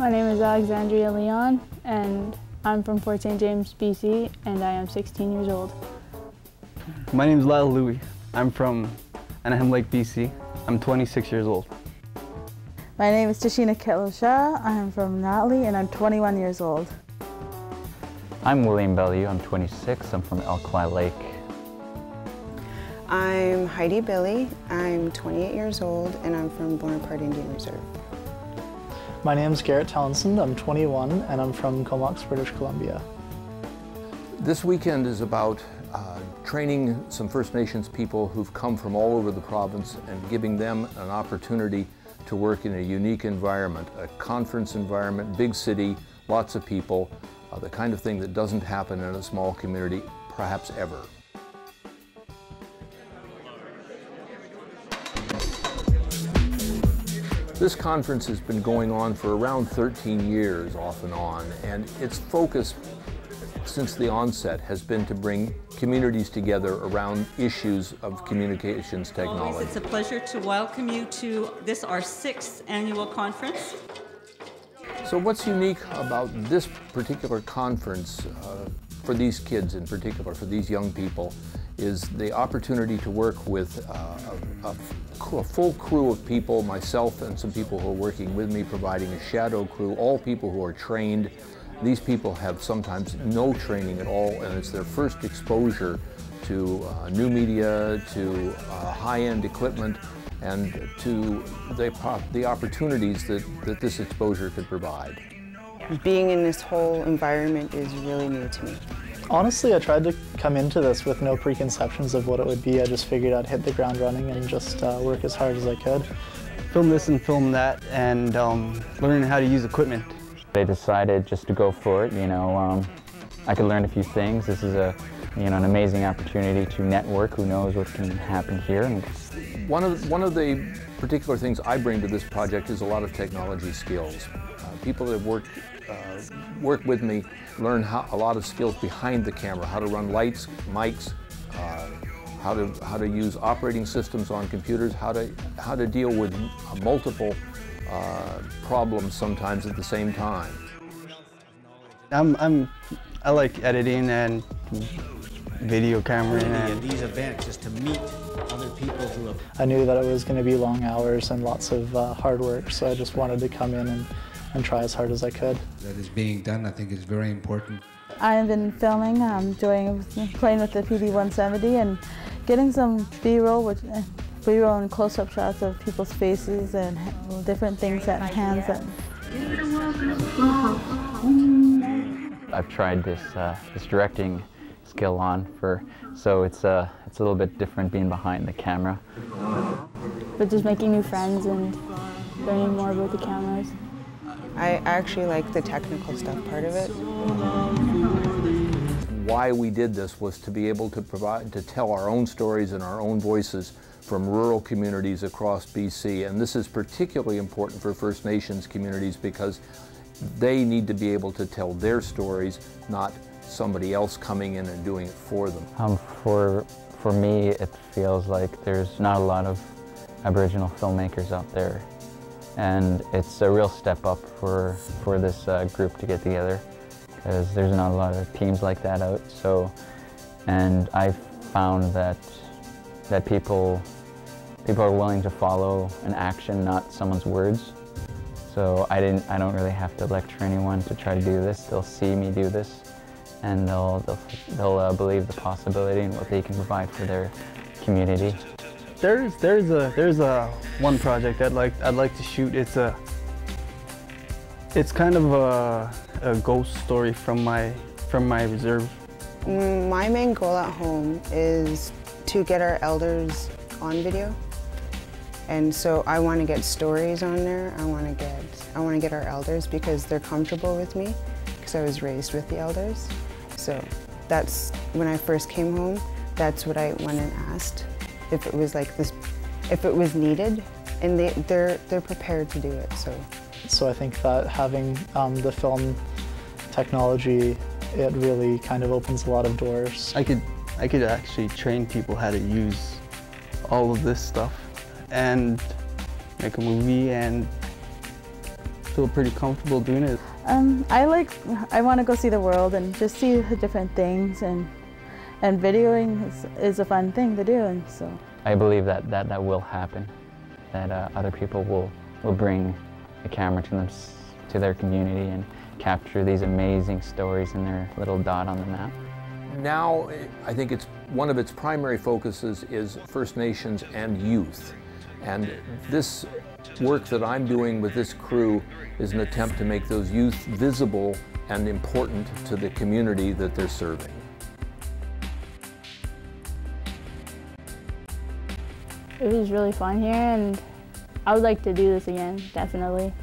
My name is Alexandria Leon, and I'm from Fort St. James, BC, and I am 16 years old. My name is Lyle Louie. I'm from Anaheim Lake, BC. I'm 26 years old. My name is Tashina Kettleshaw. I'm from Notley, and I'm 21 years old. I'm William Bellew. I'm 26. I'm from Elk Lake. I'm Heidi Billy. I'm 28 years old, and I'm from Bonaparte Indian Reserve. My name is Garrett Townsend. I'm 21, and I'm from Comox, British Columbia. This weekend is about training some First Nations people who've come from all over the province and giving them an opportunity to work in a unique environment, a conference environment, big city, lots of people, the kind of thing that doesn't happen in a small community, perhaps ever. This conference has been going on for around 13 years off and on, and its focus since the onset has been to bring communities together around issues of communications technology. Always, it's a pleasure to welcome you to this, our 6th annual conference. So what's unique about this particular conference for these kids in particular, for these young people, is the opportunity to work with a full crew of people, myself and some people who are working with me, providing a shadow crew, all people who are trained. These people have sometimes no training at all, and it's their first exposure to new media, to high-end equipment, and to the opportunities that this exposure could provide. Being in this whole environment is really new to me. Honestly, I tried to come into this with no preconceptions of what it would be. I just figured I'd hit the ground running and just work as hard as I could. Film this and film that, and learning how to use equipment. They decided just to go for it. You know, I could learn a few things. This is an amazing opportunity to network. Who knows what can happen here? And one of the particular things I bring to this project is a lot of technology skills. People that work with me learn a lot of skills behind the camera, how to run lights, mics, how to use operating systems on computers, how to deal with multiple problems sometimes at the same time. I like editing and video camera. And these events is to meet other people who have... I knew that it was going to be long hours and lots of hard work, so I just wanted to come in and try as hard as I could. That is being done, I think, is very important. I've been filming, playing with the PD-170 and getting some B-roll, and close-up shots of people's faces and different things, hands. I've tried this directing skill on so it's a little bit different being behind the camera. But just making new friends and learning more about the cameras. I actually like the technical stuff part of it. Why we did this was to be able to tell our own stories and our own voices from rural communities across BC, and this is particularly important for First Nations communities because they need to be able to tell their stories, not somebody else coming in and doing it for them. For me, it feels like there's not a lot of Aboriginal filmmakers out there, and it's a real step up for this group to get together, because there's not a lot of teams like that out. And I've found that people are willing to follow an action, not someone's words. So I don't really have to lecture anyone to try to do this. They'll see me do this, and they'll believe the possibility and what they can provide for their community. There's a one project I'd like to shoot. It's kind of a ghost story from my reserve. My main goal at home is to get our elders on video, and so I want to get stories on there. I want to get our elders because they're comfortable with me because I was raised with the elders. So that's when I first came home. That's what I went and asked. If it was like this, if it was needed, and they're prepared to do it. So I think that having the film technology, it really kind of opens a lot of doors. I could actually train people how to use all of this stuff and make a movie and feel pretty comfortable doing it. I want to go see the world and just see the different things, and videoing is a fun thing to do, and so. I believe that will happen, that other people will bring a camera to their community and capture these amazing stories in their little dot on the map. Now, I think one of its primary focuses is First Nations and youth. And this work that I'm doing with this crew is an attempt to make those youth visible and important to the community that they're serving. It was really fun here, and I would like to do this again, definitely.